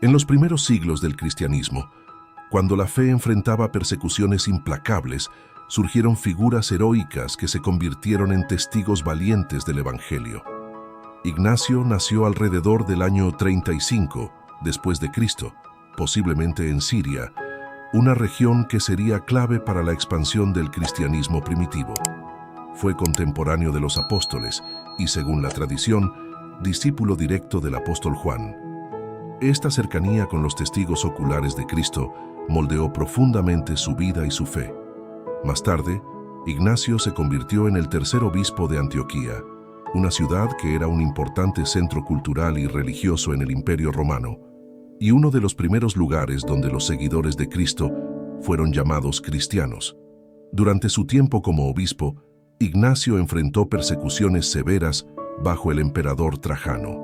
En los primeros siglos del cristianismo, cuando la fe enfrentaba persecuciones implacables, surgieron figuras heroicas que se convirtieron en testigos valientes del Evangelio. Ignacio nació alrededor del año 35 después de Cristo, posiblemente en Siria, una región que sería clave para la expansión del cristianismo primitivo. Fue contemporáneo de los apóstoles y, según la tradición, discípulo directo del apóstol Juan. Esta cercanía con los testigos oculares de Cristo moldeó profundamente su vida y su fe. Más tarde, Ignacio se convirtió en el tercer obispo de Antioquía, una ciudad que era un importante centro cultural y religioso en el Imperio Romano, y uno de los primeros lugares donde los seguidores de Cristo fueron llamados cristianos. Durante su tiempo como obispo, Ignacio enfrentó persecuciones severas bajo el emperador Trajano.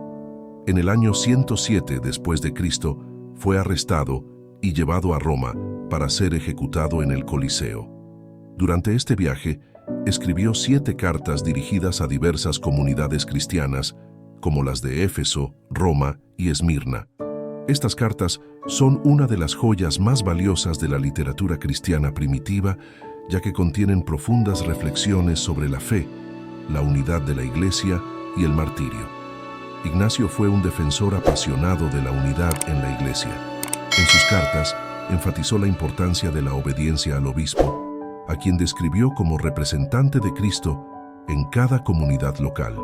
En el año 107 después de Cristo, fue arrestado y llevado a Roma para ser ejecutado en el Coliseo. Durante este viaje, escribió 7 cartas dirigidas a diversas comunidades cristianas, como las de Éfeso, Roma y Esmirna. Estas cartas son una de las joyas más valiosas de la literatura cristiana primitiva, ya que contienen profundas reflexiones sobre la fe, la unidad de la Iglesia y el martirio. Ignacio fue un defensor apasionado de la unidad en la Iglesia. En sus cartas, enfatizó la importancia de la obediencia al obispo, a quien describió como representante de Cristo en cada comunidad local.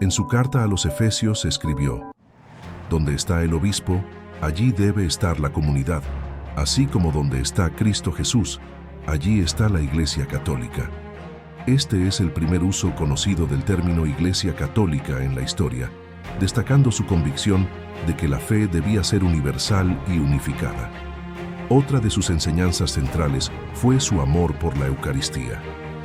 En su carta a los Efesios escribió: «Donde está el obispo, allí debe estar la comunidad, así como donde está Cristo Jesús, allí está la Iglesia Católica». Este es el primer uso conocido del término Iglesia Católica en la historia, destacando su convicción de que la fe debía ser universal y unificada. Otra de sus enseñanzas centrales fue su amor por la Eucaristía.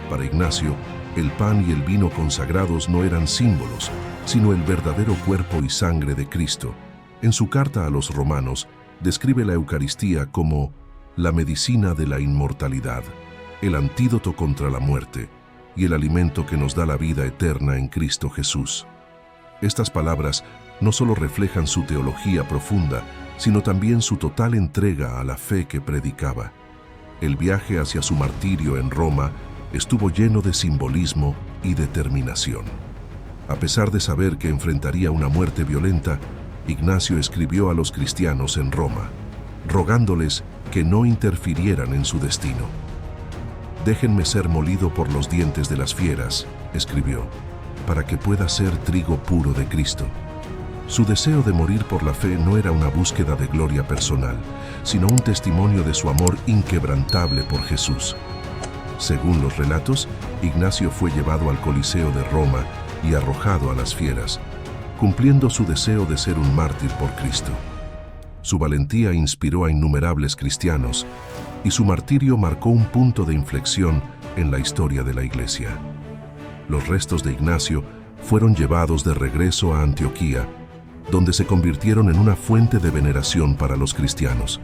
Para Ignacio, el pan y el vino consagrados no eran símbolos, sino el verdadero cuerpo y sangre de Cristo. En su carta a los romanos, describe la Eucaristía como la medicina de la inmortalidad, el antídoto contra la muerte y el alimento que nos da la vida eterna en Cristo Jesús. Estas palabras no solo reflejan su teología profunda, sino también su total entrega a la fe que predicaba. El viaje hacia su martirio en Roma estuvo lleno de simbolismo y determinación. A pesar de saber que enfrentaría una muerte violenta, Ignacio escribió a los cristianos en Roma, rogándoles que no interfirieran en su destino. «Déjenme ser molido por los dientes de las fieras», escribió, «para que pueda ser trigo puro de Cristo». Su deseo de morir por la fe no era una búsqueda de gloria personal, sino un testimonio de su amor inquebrantable por Jesús. Según los relatos, Ignacio fue llevado al Coliseo de Roma y arrojado a las fieras, cumpliendo su deseo de ser un mártir por Cristo. Su valentía inspiró a innumerables cristianos, y su martirio marcó un punto de inflexión en la historia de la Iglesia. Los restos de Ignacio fueron llevados de regreso a Antioquía, donde se convirtieron en una fuente de veneración para los cristianos.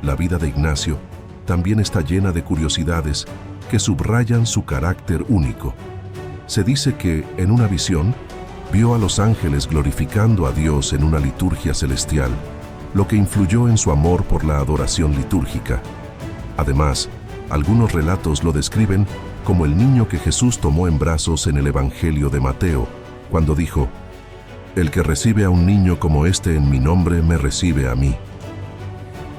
La vida de Ignacio también está llena de curiosidades que subrayan su carácter único. Se dice que, en una visión, vio a los ángeles glorificando a Dios en una liturgia celestial, lo que influyó en su amor por la adoración litúrgica. Además, algunos relatos lo describen como el niño que Jesús tomó en brazos en el Evangelio de Mateo, cuando dijo: «El que recibe a un niño como este en mi nombre, me recibe a mí».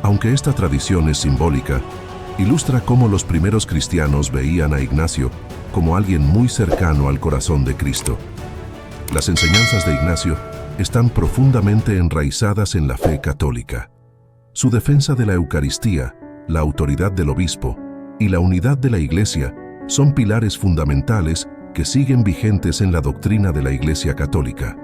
Aunque esta tradición es simbólica, ilustra cómo los primeros cristianos veían a Ignacio como alguien muy cercano al corazón de Cristo. Las enseñanzas de Ignacio están profundamente enraizadas en la fe católica. Su defensa de la Eucaristía, la autoridad del obispo y la unidad de la Iglesia son pilares fundamentales que siguen vigentes en la doctrina de la Iglesia Católica.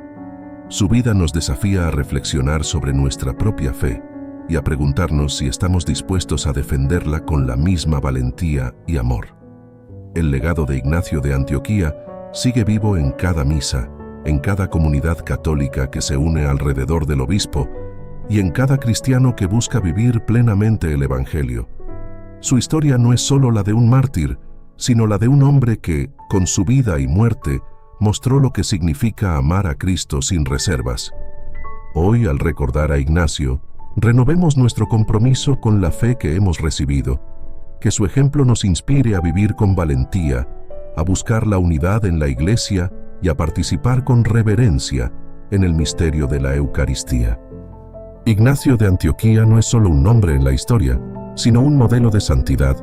Su vida nos desafía a reflexionar sobre nuestra propia fe y a preguntarnos si estamos dispuestos a defenderla con la misma valentía y amor. El legado de Ignacio de Antioquía sigue vivo en cada misa, en cada comunidad católica que se une alrededor del obispo y en cada cristiano que busca vivir plenamente el Evangelio. Su historia no es solo la de un mártir, sino la de un hombre que, con su vida y muerte, mostró lo que significa amar a Cristo sin reservas. Hoy, al recordar a Ignacio, renovemos nuestro compromiso con la fe que hemos recibido, que su ejemplo nos inspire a vivir con valentía, a buscar la unidad en la Iglesia y a participar con reverencia en el misterio de la Eucaristía. Ignacio de Antioquía no es solo un nombre en la historia, sino un modelo de santidad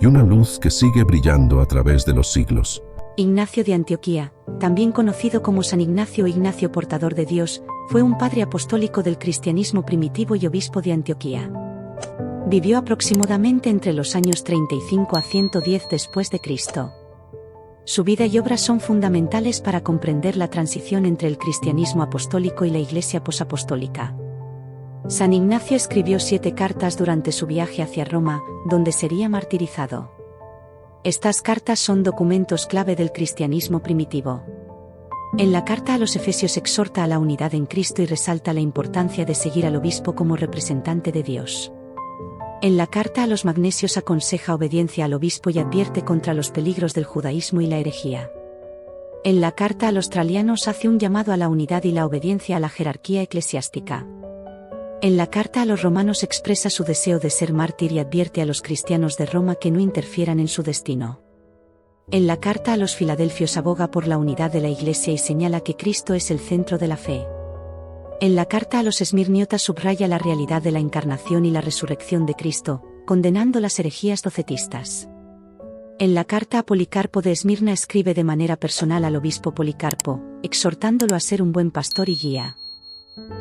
y una luz que sigue brillando a través de los siglos. Ignacio de Antioquía, también conocido como San Ignacio o Ignacio Portador de Dios, fue un padre apostólico del cristianismo primitivo y obispo de Antioquía. Vivió aproximadamente entre los años 35 a 110 después de Cristo. Su vida y obras son fundamentales para comprender la transición entre el cristianismo apostólico y la Iglesia posapostólica. San Ignacio escribió 7 cartas durante su viaje hacia Roma, donde sería martirizado. Estas cartas son documentos clave del cristianismo primitivo. En la carta a los Efesios exhorta a la unidad en Cristo y resalta la importancia de seguir al obispo como representante de Dios. En la carta a los Magnesios aconseja obediencia al obispo y advierte contra los peligros del judaísmo y la herejía. En la carta a los Tralianos hace un llamado a la unidad y la obediencia a la jerarquía eclesiástica. En la carta a los Romanos expresa su deseo de ser mártir y advierte a los cristianos de Roma que no interfieran en su destino. En la carta a los Filadelfios aboga por la unidad de la Iglesia y señala que Cristo es el centro de la fe. En la carta a los Esmirniotas subraya la realidad de la encarnación y la resurrección de Cristo, condenando las herejías docetistas. En la carta a Policarpo de Esmirna escribe de manera personal al obispo Policarpo, exhortándolo a ser un buen pastor y guía.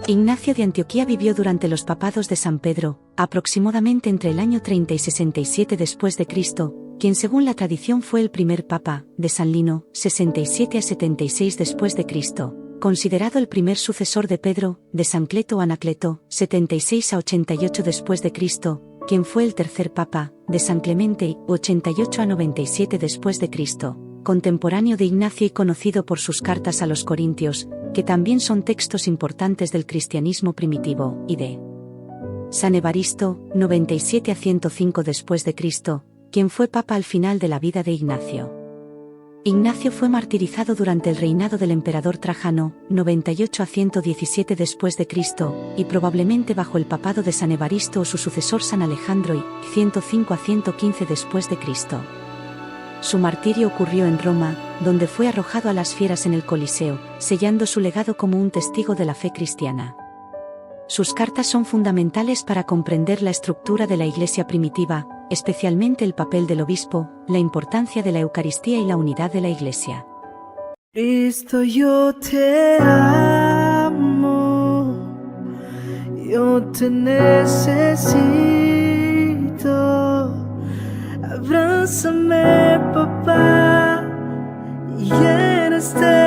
Ignacio de Antioquía vivió durante los papados de San Pedro, aproximadamente entre el año 30 y 67 después de Cristo, quien según la tradición fue el primer papa, de San Lino, 67 a 76 después de Cristo, considerado el primer sucesor de Pedro, de San Cleto o Anacleto, 76 a 88 después de Cristo, quien fue el tercer papa, de San Clemente, 88 a 97 después de Cristo, contemporáneo de Ignacio y conocido por sus cartas a los Corintios, que también son textos importantes del cristianismo primitivo, y de San Evaristo, 97 a 105 después de Cristo, quien fue papa al final de la vida de Ignacio. Ignacio fue martirizado durante el reinado del emperador Trajano, 98 a 117 después de Cristo, y probablemente bajo el papado de San Evaristo o su sucesor San Alejandro y 105 a 115 después de Cristo. Su martirio ocurrió en Roma, donde fue arrojado a las fieras en el Coliseo, sellando su legado como un testigo de la fe cristiana. Sus cartas son fundamentales para comprender la estructura de la Iglesia primitiva, especialmente el papel del obispo, la importancia de la Eucaristía y la unidad de la Iglesia. Cristo, yo te amo, yo te necesito. Abrázame, papá, y en este